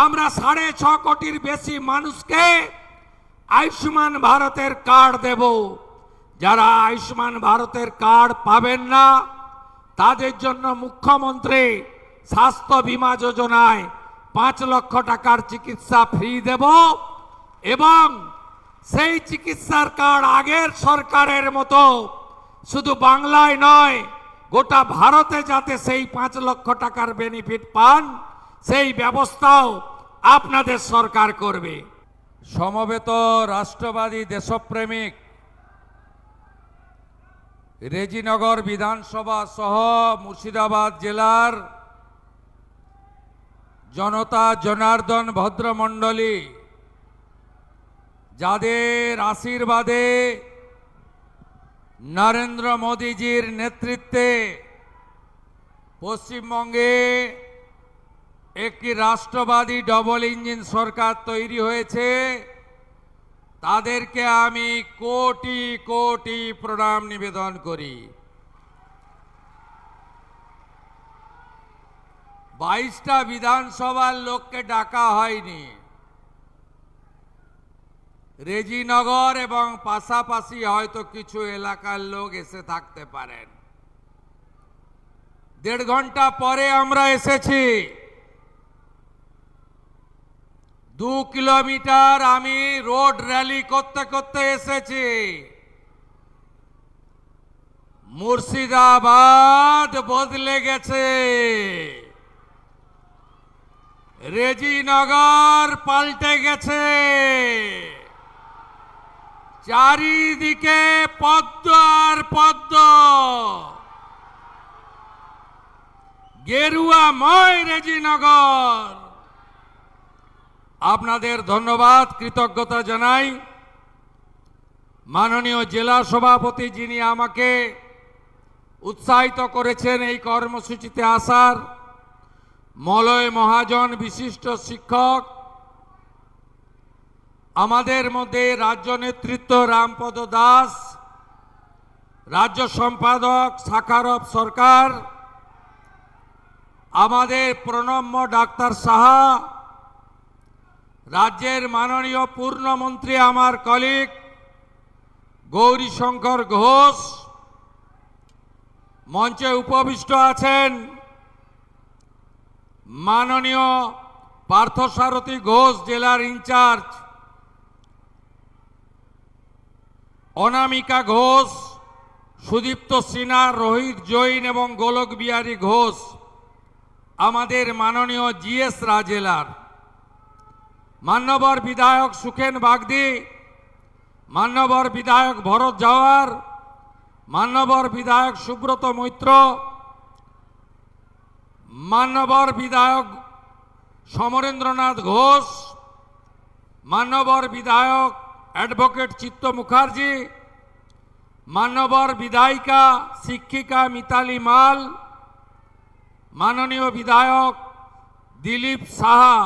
আমরা 6.5 কোটির বেশি মানুষকে আয়ুষ্মান ভারতের কার্ড দেব। যারা আয়ুষ্মান ভারতের কার্ড পাবেন না তাদের জন্য মুখ্যমন্ত্রী স্বাস্থ্য বীমা যোজনায় 5 লক্ষ টাকার চিকিৎসা ফ্রি দেব এবং সেই চিকিৎসার কার্ড আগের সরকারের মতো শুধু বাংলায় নয় গোটা ভারতে যাতে সেই 5 লক্ষ টাকার বেনিফিট পান সেই ব্যবস্থাও আপনাদের সরকার করবে। সমবেত রাষ্ট্রবাদী দেশপ্রেমিক রেজিনগর বিধানসভা সহ মুর্শিদাবাদ জেলার জনতা জনার্দন ভদ্রমণ্ডলী, যাদের আশীর্বাদে নরেন্দ্র মোদীজির নেতৃত্বে পশ্চিমবঙ্গে একটি রাষ্ট্রবাদী ডবল ইঞ্জিন সরকার তৈরি হয়েছে, তাদেরকে আমি কোটি কোটি প্রণাম নিবেদন করি। 22টা বিধানসভার লোককে ডাকা হয়নি। রেজিনগর এবং পাশাপাশি হয়তো কিছু এলাকার লোক এসে থাকতে পারেন। 1.5 ঘন্টা পরে আমরা এসেছি। 2 কিলোমিটার আমি রোড র্যালি করতে করতে এসেছি। মুর্শিদাবাদ বদলে গেছে, রেজিনগর পাল্টে গেছে। চারিদিকে পদ্ম আর পদ্ম, গেরুয়াময় রেজিনগর। আপনাদের ধন্যবাদ, কৃতজ্ঞতা জানাই। মাননীয় জেলা সভাপতি যিনি আমাকে উৎসাহিত করেছেন এই কর্মসূচিতে আসার, মলয় মহাজন বিশিষ্ট শিক্ষক, আমাদের মধ্যে রাজ্য নেতৃত্ব রামপদ দাস, রাজ্য সম্পাদক শাখারব সরকার, আমাদের প্রণম্য ডাক্তার সাহা, রাজ্যের মাননীয় পূর্ণমন্ত্রী আমার কলিগ গৌরীশঙ্কর ঘোষ, মঞ্চে উপবিষ্ট আছেন মাননীয় পার্থসারথী ঘোষ জেলার ইনচার্জ, অনামিকা ঘোষ, সুদীপ্ত সিনহা, রোহিত জৈন এবং গোলক বিহারী ঘোষ, আমাদের মাননীয় জিএস রাজেলার, মান্যবর বিধায়ক সুখেন বাগদি, মান্যবর বিধায়ক ভরত জাওয়ার, মান্যবর বিধায়ক সুব্রত মৈত্র, মান্যবর বিধায়ক সমরেন্দ্রনাথ ঘোষ, মান্যবর বিধায়ক অ্যাডভোকেট চিত্ত মুখার্জি, মান্যবর বিধায়িকা শিক্ষিকা মিতালি মাল, মাননীয় বিধায়ক দিলীপ সাহা,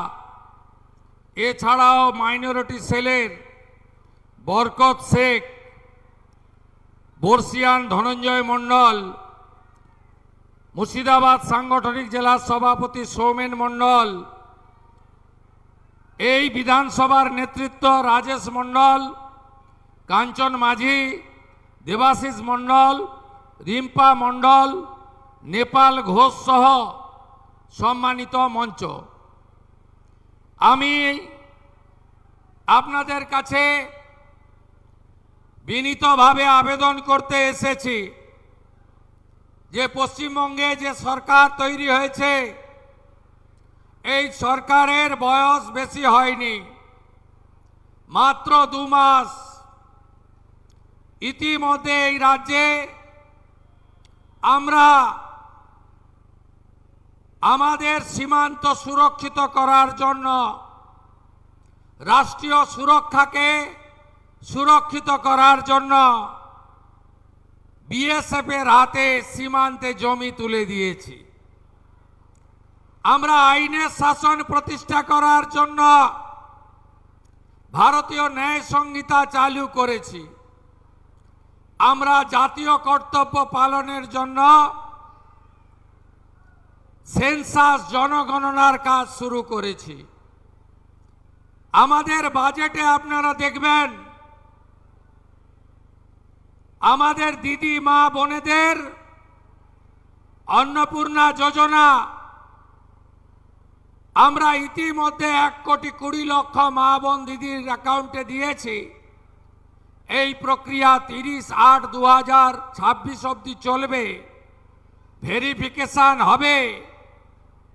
এছাড়াও মাইনরিটি সেলের বরকত শেখ, বর্ষিয়ান ধনঞ্জয় মণ্ডল, মুর্শিদাবাদ সাংগঠনিক জেলার সভাপতি সৌমেন মণ্ডল, এই বিধানসভার নেতৃত্ব রাজেশ মণ্ডল, কাঞ্চন মাঝি, দেবাশিস মণ্ডল, রিম্পা মণ্ডল, নেপাল ঘোষ সহ সম্মানিত মঞ্চ, আমি আপনাদের কাছে বিনীতভাবে আবেদন করতে এসেছি যে পশ্চিমবঙ্গে যে সরকার তৈরি হয়েছে এই সরকারের বয়স বেশি হয়নি, মাত্র 2 মাস। ইতিমধ্যে এই রাজ্যে আমরা আমাদের সীমান্ত সুরক্ষিত করার জন্য, রাষ্ট্রীয় সুরক্ষাকে সুরক্ষিত করার জন্য বিএসএফ এর হাতে সীমান্তে জমি তুলে দিয়েছি। আমরা আইনের শাসন প্রতিষ্ঠা করার জন্য ভারতীয় ন্যায় সংহিতা চালু করেছি। আমরা জাতীয় কর্তব্য পালনের জন্য সেন্সাস জনগণনার কাজ শুরু করেছি। আমাদের বাজেটে আপনারা দেখবেন আমাদের দিদি মা বোনেদের অন্নপূর্ণা যোজনা আমরা ইতিমধ্যে 1,20,00,000 মা বোন দিদির অ্যাকাউন্টে দিয়েছি। এই প্রক্রিয়া 30/8/2026 অবধি চলবে। ভেরিফিকেশন হবে,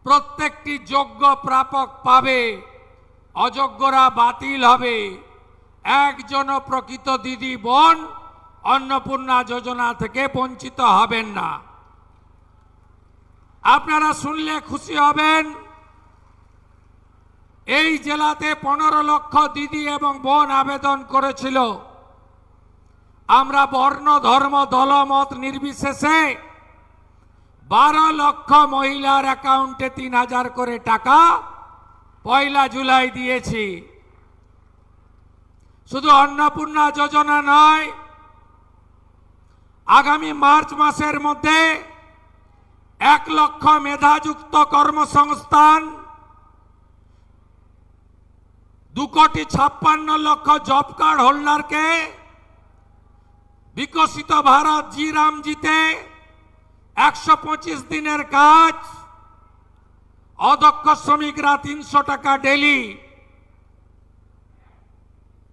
প্রত্যেকটি যোগ্য প্রাপক পাবে, অযোগ্যরা বাতিল হবে। একজনও প্রকৃত দিদি বোন অন্নপূর্ণা যোজনা থেকে বঞ্চিত হবেন না। আপনারা শুনলে খুশি হবেন, এই জেলাতে 15 লক্ষ দিদি এবং বোন আবেদন করেছিল। আমরা বর্ণ ধর্ম দলমত নির্বিশেষে 12 লক্ষ মহিলার অ্যাকাউন্টে 3,000 করে টাকা 1 জুলাই দিয়েছি। শুধু অন্নপূর্ণা যোজনা নয়, আগামী মার্চ মাসের মধ্যে 1 লক্ষ মেধাযুক্ত কর্মসংস্থান, 2,56,00,000 জব কার্ড হোল্ডারকে বিকশিত ভারত জি রামজিতে 125 দিনের কাজ, অদক্ষ শ্রমিকরা 300 টাকা ডেলি,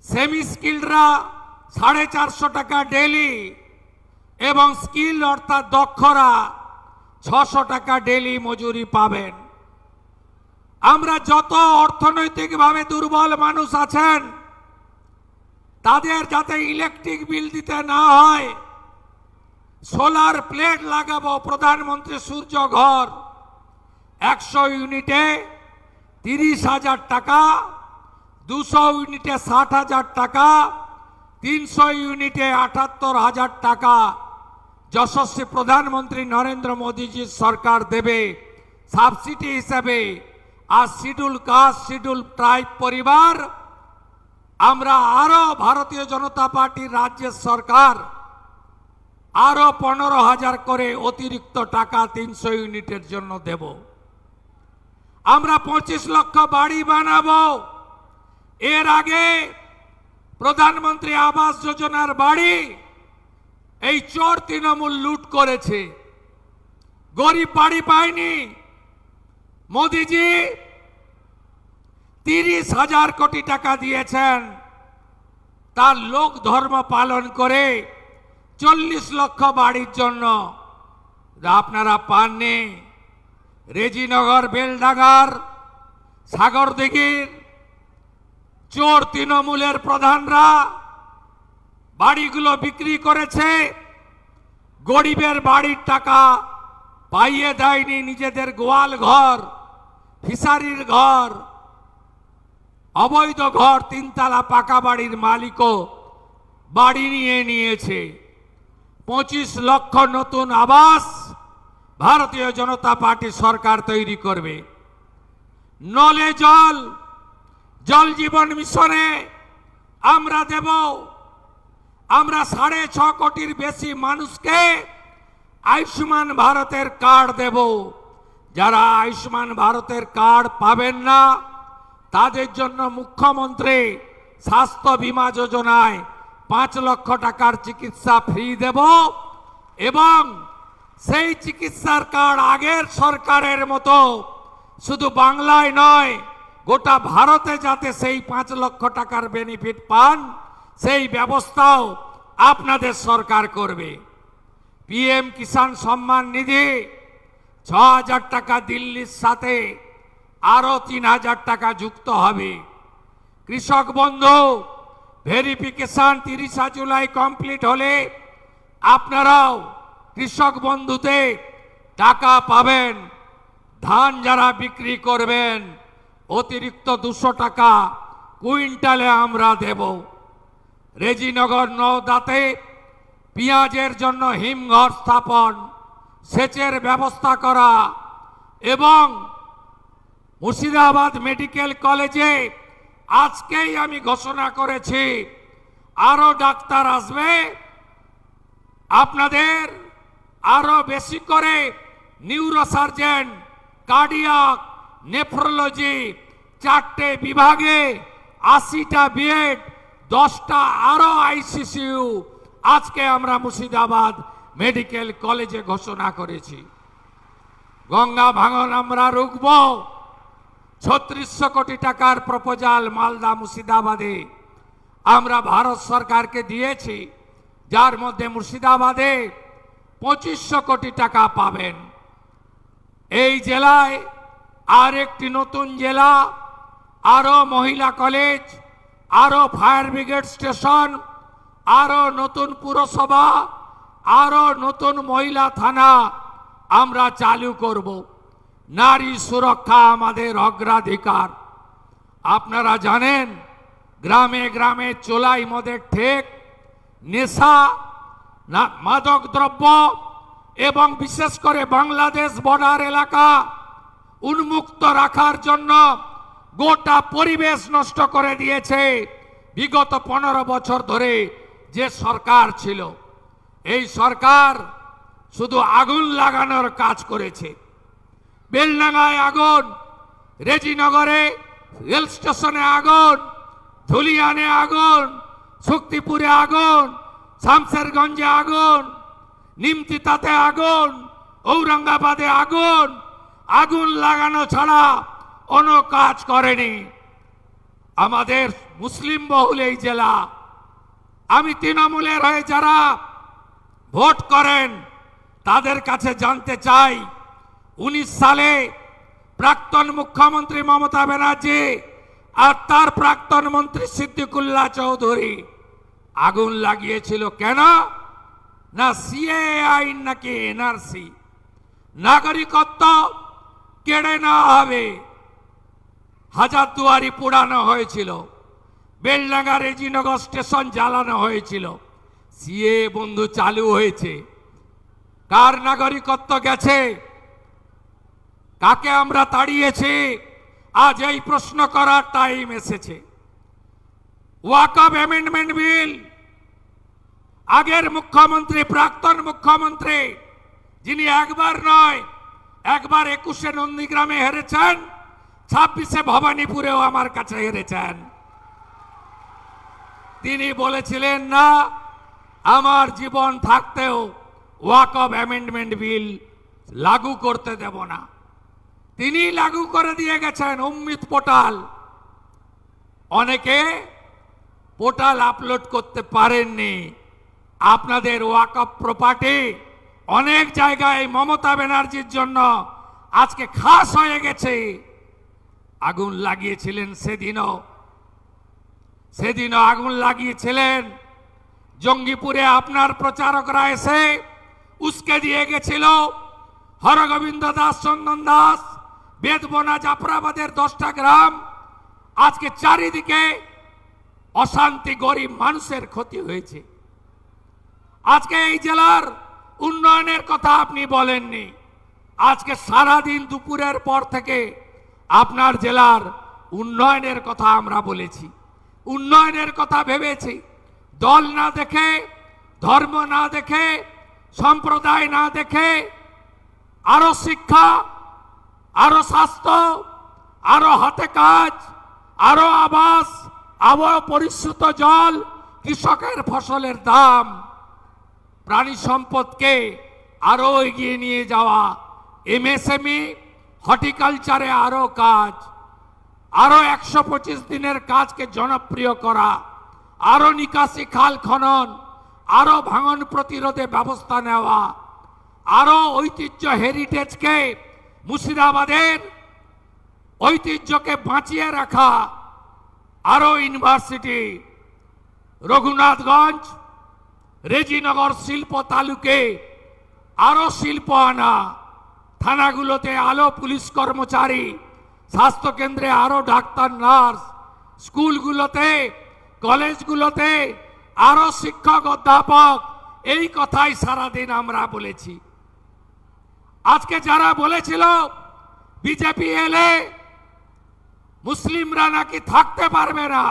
সেমি স্কিলডরা 450 টাকা ডেলি এবং স্কিল অর্থাৎ দক্ষরা 600 টাকা ডেলি মজুরি পাবেন। আমরা যত অর্থনৈতিকভাবে দুর্বল মানুষ আছেন তাদের যাতে ইলেকট্রিক বিল দিতে না হয়, সোলার প্লেট লাগাবো। প্রধানমন্ত্রী সূর্য ঘর 100 ইউনিটে 30,000 টাকা, 200 ইউনিটে 60,000 টাকা, 300 ইউনিটে 78,000 টাকা যশস্বী প্রধানমন্ত্রী নরেন্দ্র মোদীজির সরকার দেবে সাবসিডি হিসেবে। আর শিডিউল কাস্ট শিডিউল ট্রাইব পরিবার আমরা আরো ভারতীয় জনতা পার্টির রাজ্যের সরকার আরো 15,000 করে অতিরিক্ত টাকা 300 ইউনিটের জন্য দেব। আমরা 25 লক্ষ বাড়ি বানাবো। এর আগে প্রধানমন্ত্রী আবাস যোজনার বাড়ি এই চোর তৃণমূল লুট করেছে, গরিব বাড়ি পায়নি। মোদিজি 30,000 কোটি টাকা দিয়েছেন, তার লোক ধর্ম পালন করে 40 লক্ষ বাড়ির জন্য। আপনারা পাননি। রেজিনগর, বেলডাঙ্গার, সাগরদিঘির চোর তৃণমূলের প্রধানরা বাড়িগুলো বিক্রি করেছে, গরিবের বাড়ির টাকা পাইয়ে দেয়নি। নিজেদের গোয়াল ঘর, ফিশারির ঘর, অবৈধ ঘর, 3 তলা পাকা বাড়ির মালিকও বাড়ি নিয়ে নিয়েছে। 25 লক্ষ নতুন আবাস ভারতীয় জনতা পার্টি সরকার তৈরি করবে। নলে জল, জল জীবন মিশনে আমরা দেব। আমরা 6.5 কোটির বেশি মানুষকে আয়ুষ্মান ভারতের কার্ড দেব। যারা আয়ুষ্মান ভারতের কার্ড পাবেন না তাদের জন্য মুখ্যমন্ত্রী স্বাস্থ্য বীমা যোজনায় 5 লক্ষ টাকার চিকিৎসা ফ্রি দেব এবং সেই চিকিৎসার কার্ড আগের সরকারের মতো শুধু বাংলায় নয় গোটা ভারতে যাতে সেই 5 লক্ষ টাকার বেনিফিট পান সেই ব্যবস্থাও আপনাদের সরকার করবে। পিএম কিষাণ সম্মান নিধি 6,000 টাকা দিল্লির সাথে আরো 3,000 টাকা যুক্ত হবে। কৃষক বন্ধু ভেরিফিকেশন 30 জুলাই কমপ্লিট হলে আপনারাও কৃষক বন্ধুতে টাকা পাবেন। ধান যারা বিক্রি করবেন অতিরিক্ত 200 টাকা কুইন্টালে আমরা দেব। রেজিনগর নওদাতে পেঁয়াজের জন্য হিমঘর স্থাপন, সেচের ব্যবস্থা করা এবং মুর্শিদাবাদ মেডিকেল কলেজে আজকেই আমি ঘোষণা করেছি আরো ডাক্তার আসবে। আপনাদের আরো বেশি করে নিউরোসার্জন, কার্ডিয়াক, নেফ্রোলজি 4টে বিভাগে 80টা বিএড, 10টা আরো আইসিসিইউ আজকে আমরা মুর্শিদাবাদ মেডিকেল কলেজে ঘোষণা করেছি। গঙ্গা ভাঙন আমরা রুখব। 3600 কোটি টাকার প্রপোজাল মালদা মুর্শিদাবাদে আমরা ভারত সরকারকে দিয়েছি, যার মধ্যে মুর্শিদাবাদে 2500 কোটি টাকা পাবেন। এই জেলায় আর একটি নতুন জেলা, আরো মহিলা কলেজ, আরো ফায়ার ব্রিগেড স্টেশন, আরো নতুন পুরসভা, আরো নতুন মহিলা থানা আমরা চালু করব। নারী সুরক্ষা আমাদের অগ্রাধিকার। আপনারা জানেন গ্রামে গ্রামে চোলাই মদের ঠেক, নেশা, মাদক দ্রব্য এবং বিশেষ করে বাংলাদেশ বর্ডার এলাকা উন্মুক্ত রাখার জন্য গোটা পরিবেশ নষ্ট করে দিয়েছে বিগত 15 বছর ধরে যে সরকার ছিল। এই সরকার শুধু আগুন লাগানোর কাজ করেছে। বেলডাঙ্গায় আগুন, রেজিনগরে রেল স্টেশনে আগুন, ধুলিয়ানে আগুন, শক্তিপুরে আগুন, শামসেরগঞ্জে আগুন, নিমতিতাতে আগুন, ঔরঙ্গাবাদে আগুন। আগুন লাগানো ছাড়া কোনো কাজ করেনি। আমাদের মুসলিম বহুল এই জেলা। আমি তৃণমূলের হয়ে যারা ভোট করেন তাদের কাছে জানতে চাই, 19 সালে প্রাক্তন মুখ্যমন্ত্রী মমতা ব্যানার্জি আর তার প্রাক্তন মন্ত্রী সিদ্দিকুল্লাহ চৌধুরী আগুন লাগিয়েছিল কেন? না সিএ আইন নাকি এনআরসি, নাগরিকত্ব কেড়ে নেওয়া হবে। হাজারদুয়ারি পোড়ানো হয়েছিল, বেলডাঙ্গা রেজিনগর স্টেশন জ্বালানো হয়েছিল। সিএ বন্ধু চালু হয়েছে, কার নাগরিকত্ব গেছে? কাকে আমরা তাড়িয়েছি? আজ এই প্রশ্ন করার টাইম এসেছে। ওয়াকফ অ্যামেন্ডমেন্ট বিল, আগের মুখ্যমন্ত্রী, প্রাক্তন মুখ্যমন্ত্রী, যিনি একবার নয় একবার 21-এ নন্দীগ্রামে হেরেছেন, 26-এ ভবানীপুরেও আমার কাছে হেরেছেন। তিনি বলেছিলেন না আমার জীবন থাকতেও ওয়াকফ অ্যামেন্ডমেন্ট বিল লাগু করতে দেব না। তিনি লাগু করে দিয়ে গেছেন। উম্মিদ পোর্টাল, অনেকে পোর্টাল আপলোড করতে পারেননি। আপনাদের ওয়াকফ প্রপার্টি অনেক জায়গায় মমতা ব্যানার্জির জন্য আজকে খাস হয়ে গেছে। আগুন লাগিয়েছিলেন সেদিনও আগুন লাগিয়েছিলেন। জঙ্গিপুরে আপনার প্রচারকরা এসে উস্কে দিয়ে গেছিল। হরগোবিন্দ দাস, চন্দন দাস, বেদবনা, জাফরাবাদের 10টা গ্রাম, আজকে চারিদিকে অশান্তি, গরিব মানুষের ক্ষতি হয়েছে। আজকে এই জেলার উন্নয়নের কথা আপনি বলেননি। আজকে সারাদিন দুপুরের পর থেকে আপনার জেলার উন্নয়নের কথা আমরা বলেছি, উন্নয়নের কথা ভেবেছি। দল না দেখে, ধর্ম না দেখে, সম্প্রদায় না দেখে, আরো শিক্ষা, আরো স্বাস্থ্য, আরো হাতে কাজ, আরো আবাস, আবহাওয়া পরিশুদ্ধ জল, কৃষকের ফসলের দাম, প্রাণী সম্পদকে আরো এগিয়ে নিয়ে যাওয়া, এমএসএমই, হর্টিকালচারে আরো কাজ, আরো 125 দিনের কাজকে জনপ্রিয় করা, আরো নিকাশি খাল খনন, আরো ভাঙন প্রতিরোধে ব্যবস্থা নেওয়া, আরো ঐতিহ্য হেরিটেজকে, মুর্শিদাবাদের ঐতিহ্যকে বাঁচিয়ে রাখা, আরো ইউনিভার্সিটি, রঘুনাথগঞ্জ, রেজিনগর শিল্প তালুকে আরো শিল্প আনা, থানাগুলোতে আরো পুলিশ কর্মচারী, স্বাস্থ্যকেন্দ্রে আরো ডাক্তার নার্স, স্কুলগুলোতে কলেজগুলোতে আরো শিক্ষক অধ্যাপক। এই কথাই সারাদিন আমরা বলেছি। আজকে যারা বলেছিল বিজেপি এলে মুসলিমরা নাকি থাকতে পারবে না,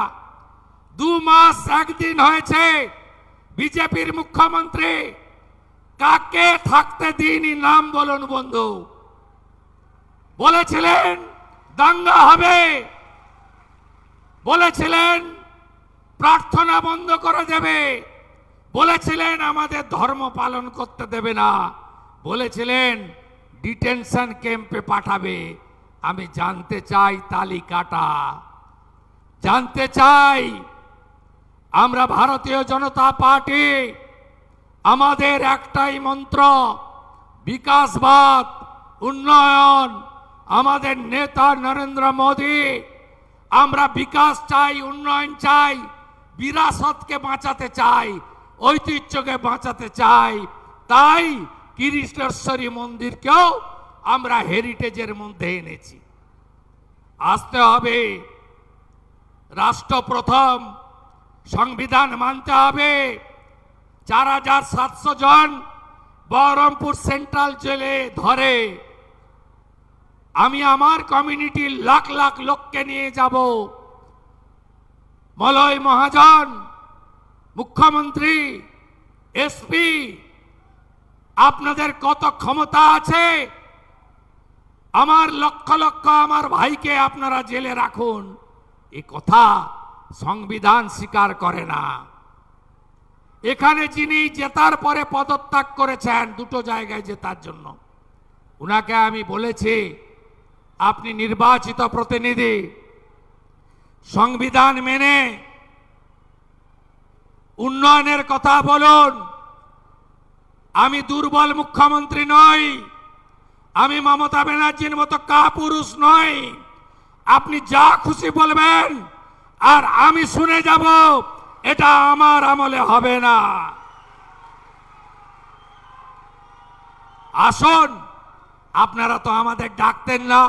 2 মাস 1 দিন হয়েছে বিজেপির মুখ্যমন্ত্রী, কাকে থাকতে দিনই নাম বলুন বন্ধু। বলেছিলেন দাঙ্গা হবে, বলেছিলেন প্রার্থনা বন্ধ করে দেবে, বলেছিলেন আমাদের ধর্ম পালন করতে দেবে না, বলেছিলেন ডিটেনশন ক্যাম্পে পাঠাবে। আমি জানতে চাই তালিকাটা, জানতে চাই। আমরা ভারতীয় জনতা পার্টি, আমাদের একটাই মন্ত্র বিকাশবাদ, উন্নয়ন। আমাদের নেতা নরেন্দ্র মোদী, আমরা বিকাশ চাই, উন্নয়ন চাই, বিরাসতকে বাঁচাতে চাই, ঐতিহ্যকে বাঁচাতে চাই। তাই কৃষ্ণেশ্বরী মন্দিরকেও আমরা হেরিটেজের মধ্যে এনেছি। আসতে হবে, রাষ্ট্র প্রথম, সংবিধান মানতে হবে। 4700 জন বহরমপুর সেন্ট্রাল জেলে ধরে, আমি আমার কমিউনিটির লাখ লাখ লোককে নিয়ে যাব। মলয় মহাজন, মুখ্যমন্ত্রী, এসপি, আপনাদের কত ক্ষমতা আছে? আমার লক্ষ লক্ষ আমার ভাইকে আপনারা জেলে রাখুন, এ কথা সংবিধান স্বীকার করে না। এখানে যিনি জেতার পরে পদত্যাগ করেছেন দুটো জায়গায় জেতার জন্য, উনাকে আমি বলেছি আপনি নির্বাচিত প্রতিনিধি, সংবিধান মেনে উন্নয়নের কথা বলুন। আমি দুর্বল মুখ্যমন্ত্রী নই, আমি মমতা ব্যানার্জির মতো কাপুরুষ নই। আপনি যা খুশি বলবেন আর আমি শুনে যাব, এটা আমার আমলে হবে না। আসুন, আপনারা তো আমাদের ডাকতেন না।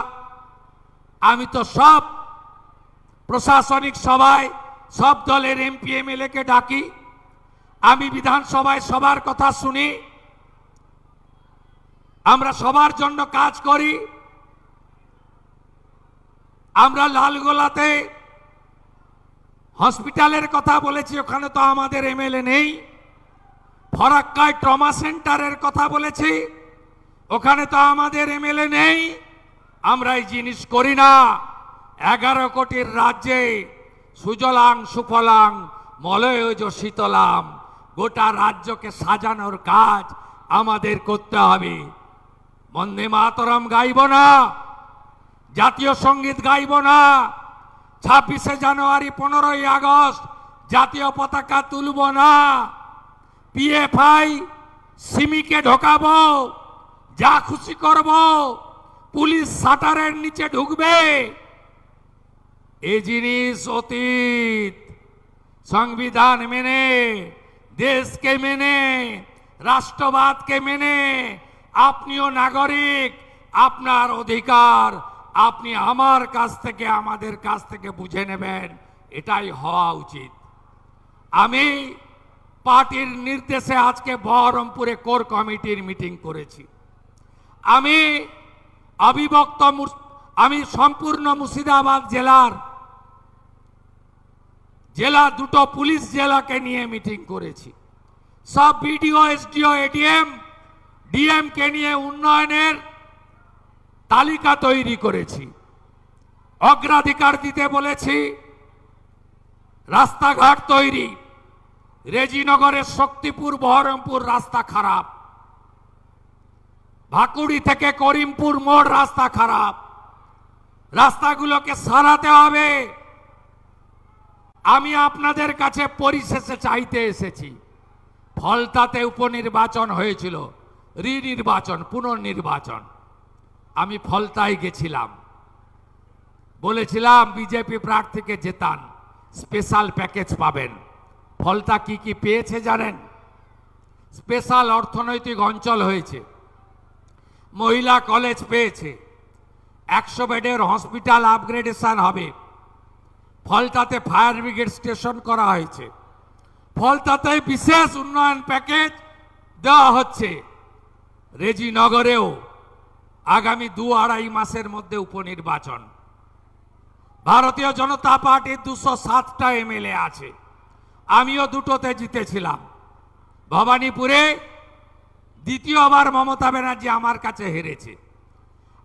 আমি তো সব প্রশাসনিক সভায় সব দলের এমপি এমএলএ কে ডাকি, আমি বিধানসভায় সবার কথা শুনি, আমরা সবার জন্য কাজ করি। আমরা লালগোলাতে হসপিটালের কথা বলেছি, ওখানে তো আমাদের এমএলএ নেই। ফরাক্কায় ট্রমা সেন্টারের কথা বলেছি, ওখানে তো আমাদের এমএলএ নেই। আমরা এই জিনিস করি না। 11 কোটির রাজ্যে সুজলাং সুফলাং মলয়জ শীতলাম, গোটা রাজ্যকে সাজানোর কাজ আমাদের করতে হবে। বন্দে মাতরম গাইব না, জাতীয় সঙ্গীত গাইব না, 26শে জানুয়ারি 15ই আগস্ট জাতীয় পতাকা তুলব না, পিএফআই সিমিকে ঢোকাবো, যা খুশি করব, পুলিশ শাটারের নিচে ঢুকবে। এই জিনিস অতীত। সংবিধান মেনে, দেশকে মেনে, রাষ্ট্রবাদকে মেনে আপনিও নাগরিক, আপনার অধিকার আপনি আমার কাছ থেকে, আমাদের কাছ থেকে বুঝে নেবেন, এটাই হওয়া উচিত। আমি পার্টির নির্দেশে আজকে বহরমপুরে কোর কমিটির মিটিং করেছি। আমি অবিভক্ত, আমি সম্পূর্ণ মুর্শিদাবাদ জেলা দুটো পুলিশ জেলাকে নিয়ে মিটিং করেছি। সব বিডিও, এসডিও, এডিএম, ডিএম কে নিয়ে উন্নয়নের তালিকা তৈরি করেছি। অগ্রাধিকার দিতে বলেছি রাস্তাঘাট তৈরি। রেজিনগরের শক্তিপুর বহরমপুর রাস্তা খারাপ, ভাকুড়ি থেকে করিমপুর মোড় রাস্তা খারাপ, রাস্তাগুলোকে সারাতে হবে। আমি আপনাদের কাছে পরিশেষে চাইতে এসেছি, ফলতাতে উপনির্বাচন হয়েছিল, রিনির্বাচন, পুনর্নির্বাচন। আমি ফলতায় গেছিলাম, বলেছিলাম বিজেপি প্রার্থীকে জেতান, স্পেশাল প্যাকেজ পাবেন। ফলতা কি কি পেয়েছে জানেন? স্পেশাল অর্থনৈতিক অঞ্চল হয়েছে, মহিলা কলেজ পেয়েছে, 100 বেডের হসপিটাল আপগ্রেডেশন হবে, ফলতাতে ফায়ার ব্রিগেড স্টেশন করা হয়েছে, ফলতাতে বিশেষ উন্নয়ন প্যাকেজ দেওয়া হচ্ছে। রেজিনগরেও আগামী 2-2.5 মাসের মধ্যে উপনির্বাচন। ভারতীয় জনতা পার্টির 207টা এমএলএ আছে, আমিও দুটোতে জিতেছিলাম। ভবানীপুরে দ্বিতীয়বার মমতা ব্যানার্জি আমার কাছে হেরেছে,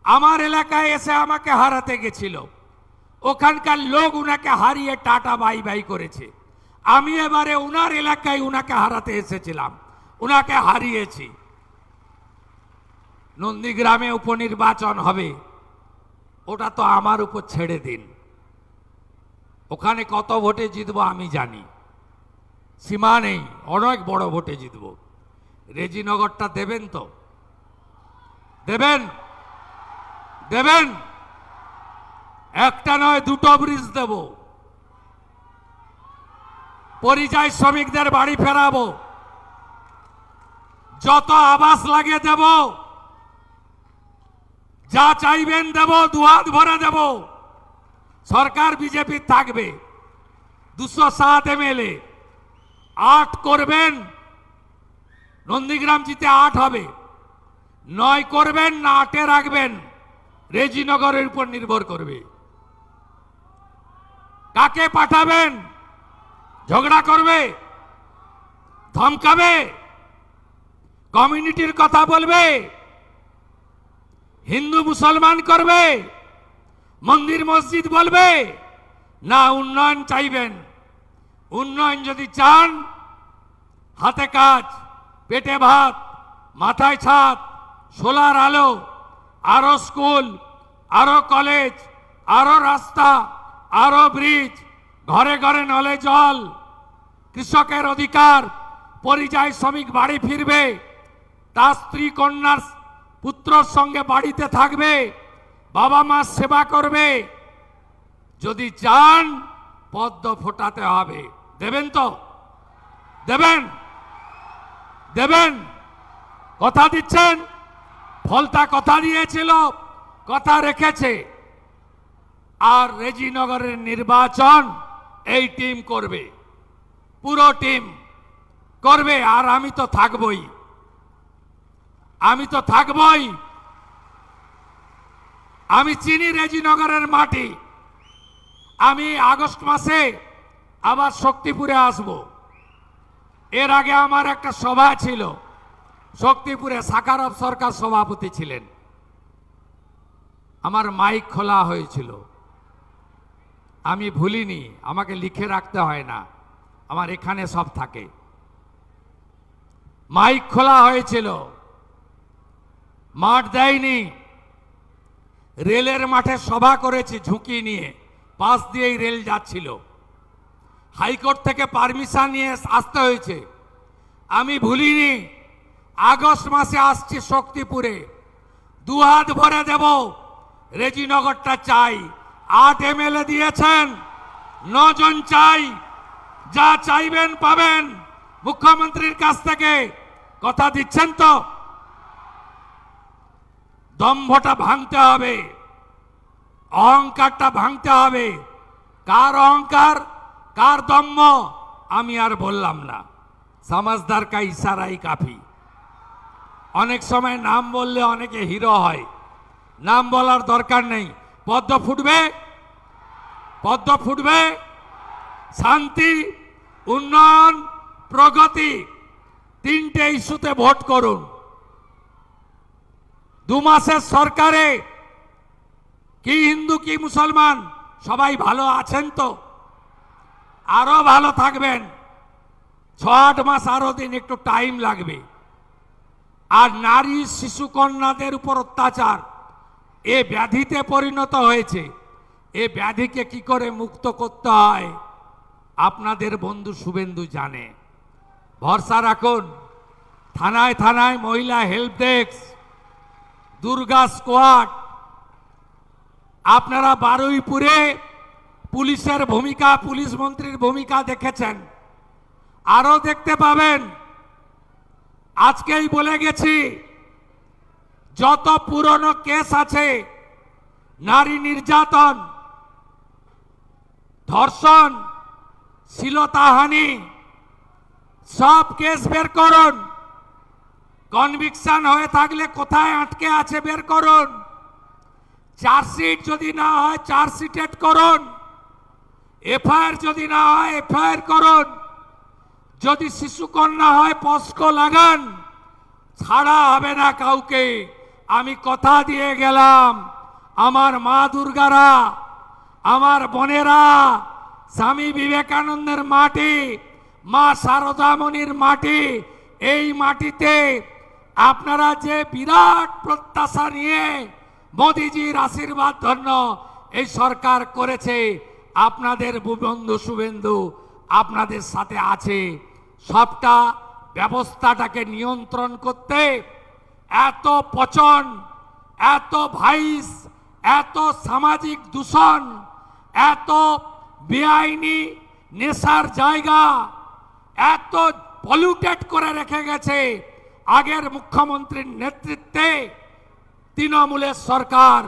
আমার এলাকায় এসে আমাকে হারাতে গেছিল। ওখানকার লোক উনাকে হারিয়ে টাটা বাই বাই করেছে। আমি এবারে উনার এলাকায় উনাকে হারাতে এসেছিলাম, উনাকে হারিয়েছি। নন্দীগ্রামে উপনির্বাচন হবে, ওটা তো আমার উপর ছেড়ে দিন। ওখানে কত ভোটে জিতবো আমি জানি, সীমা নেই, অনেক বড় ভোটে জিতবো। রেজিনগরটা দেবেন তো? দেবেন? দেবেন? একটা নয়, দুটো ব্রিজ দেব, পরিযায়ী শ্রমিকদের বাড়ি ফেরাবো, যত আবাস লাগে দেব, যা চাইবেন দেব, দুহাত ভরে দেব। সরকার বিজেপি থাকবে, 207 এমএলএ, 8 করবেন, নন্দীগ্রাম জিতে 8 হবে, 9 করবেন না 8-এ রাখবেন, রেজিনগরের উপর নির্ভর করবে। কাকে পাঠাবেন? ঝগড়া করবে, ধমকাবে, কমিউনিটির কথা বলবে, হিন্দু মুসলমান করবে, মন্দির মসজিদ বলবে, না উন্নয়ন চাইবেন? উন্নয়ন যদি চান, হাতে কাজ, পেটে ভাত, মাথায় ছাদ, সোলার আলো, আরো স্কুল, আরো কলেজ, আরো রাস্তা, আরো ব্রিজ, ঘরে ঘরে নলে জল, কৃষকের অধিকার, পরিযায়ী শ্রমিক বাড়ি ফিরবে, তার স্ত্রী কন্যার পুত্রর সঙ্গে বাড়িতে থাকবে, বাবা মা সেবা করবে। যদি চান, পদ্ম ফোটাতে হবে। দেবেন তো? দেবেন? দেবেন? কথা দিচ্ছেন? ফলতা কথা দিয়েছিল, কথা রেখেছে। আর রেজিনগরের নির্বাচন এই টিম করবে, পুরো টিম করবে। আর আমি তো থাকবই, আমি তো থাকবই। আমি চিনি রেজিনগরের মাটি। আমি আগস্ট মাসে আবার শক্তিপুরে আসব। এর আগে আমার একটা সভা ছিল শক্তিপুরে, সাকারব সরকার সভাপতি ছিলেন, আমার মাইক খোলা হয়েছিল, আমি ভুলিনি, আমাকে লিখে রাখতে হয় না, আমার এখানে সব থাকে। মাইক খোলা হয়েছিল, মাঠ দেয়নি, রেলের মাঠে সভা করেছি ঝুঁকি নিয়ে, পাশ দিয়েই রেল যাচ্ছিল, হাইকোর্ট থেকে পারমিশন নিয়ে আসতে হয়েছে। আমি ভুলিনি, আগস্ট মাসে আসছি শক্তিপুরে, দুহাত ভরে দেব। রেজিনগরটা চাই, 8 এমএলএ দিয়েছেন, 9 জন চাই, যা চাইবেন পাবেন মুখ্যমন্ত্রীর কাছ থেকে। কথা দিচ্ছেন তো? দম্ভটা ভাঙতে হবে, অহংকারটা ভাঙতে হবে। কার অহংকার, কার দম্ভ আমি আর বললাম না, সমাজদার কা ইশারাই কাফি। অনেক সময় নাম বললে অনেকে হিরো হয়, নাম বলার দরকার নেই। পদ্ম ফুটবে, পদ্ম ফুটবে। শান্তি, উন্নয়ন, প্রগতি, 3টে ইস্যুতে ভোট করুন। 2 মাসের সরকারে কি হিন্দু কি মুসলমান সবাই ভালো আছেন তো? আরো ভালো থাকবেন। 6-8 মাস আরো দিন, একটু টাইম লাগবে। আর নারী শিশু কন্যাদের উপর অত্যাচার এ ব্যাধিতে পরিণত হয়েছে। এ ব্যাধিকে কি করে মুক্ত করতে হয় আপনাদের বন্ধু শুভেন্দু জানে। ভরসা রাখুন। থানায় থানায় মহিলা হেল্প ডেস্ক, দুর্গা স্কোয়াড। আপনারা বারুইপুরে পুলিশের ভূমিকা, পুলিশ মন্ত্রীর ভূমিকা দেখেছেন, আরো দেখতে পাবেন। আজকেই বলে গেছি, যত পুরনো কেস আছে, নারী নির্যাতন, ধর্ষণ, শ্লীলতাহানি, সব কেস বের করুন। কনভিকশন হয়ে থাকলে কোথায় আটকে আছে বের করুন। চার্জশিট যদি না হয় চার্জশিটেড করুন। এফআইআর যদি না হয় এফআইআর করুন। যদি শিশু কন্যা হয় পস্কো লাগান। ছাড়া হবে না কাউকে। আমি কথা দিয়ে গেলাম, আমার মা দুর্গারা আমার বোনেরা, স্বামী বিবেকানন্দের মাটি, মা শারদামণির মাটি, এই মাটিতে আপনারা যে বিরাট প্রত্যাশা নিয়ে মোদিজির আশীর্বাদ ধন্য এই সরকার করেছে, আপনাদের বন্ধু শুভেন্দু আপনাদের সাথে আছে। সবটা ব্যবস্থাটাকে নিয়ন্ত্রণ করতে এত পচন, এত ভাইস, এত সামাজিক দূষণ, এত বেআইনি নেশার জায়গা, এত পলিউটেড করে রেখে গেছে আগের মুখ্যমন্ত্রীর নেতৃত্বে তৃণমূলের সরকার।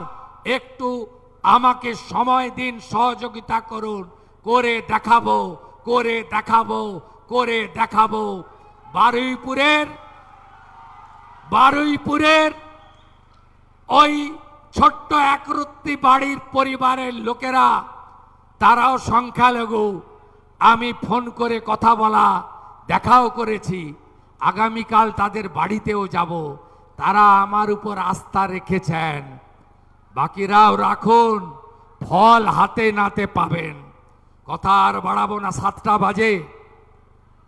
একটু আমাকে সময় দিন, সহযোগিতা করুন, করে দেখাবো, করে দেখাবো, করে দেখাবো। বারুইপুরের ওই ছোট্ট একরত্তি বাড়ির পরিবারের লোকেরা, তারাও সংখ্যালঘু। আমি ফোন করে কথা বলা, দেখাও করেছি। আগামীকাল তাদের বাড়িতেও যাব। তারা আমার উপর আস্থা রেখেছেন। বাকিরাও রাখুন, ফল হাতে নাতে পাবেন। কথা আর বাড়াবো না, 7টা বাজে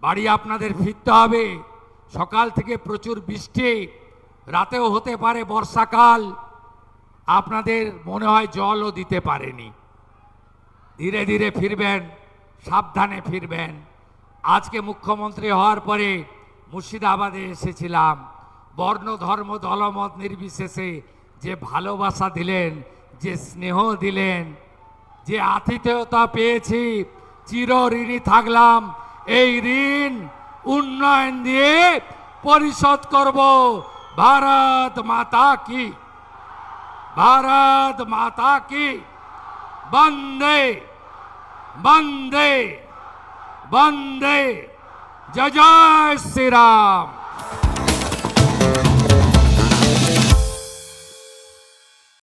বাড়ি আপনাদের ফিরতে হবে। সকাল থেকে প্রচুর বৃষ্টি, রাতেও হতে পারে বর্ষাকাল, আপনাদের মনে হয় জলও দিতে পারেনি। ধীরে ধীরে ফিরবেন, সাবধানে ফিরবেন। আজকে মুখ্যমন্ত্রী হওয়ার পরে মুর্শিদাবাদে এসেছিলাম। বর্ণ ধর্ম দলমত নির্বিশেষে যে ভালোবাসা দিলেন, যে স্নেহ দিলেন, যে আতিথেয়তা পেয়েছি, চির ঋণী থাকলাম। এই ঋণ উন্নয়ন দিয়ে পরিশোধ করব। ভারত মাতা কি, ভারত মাতা কি, বন্দে বন্দে বন্দে। জয় জয় শ্রীরাম।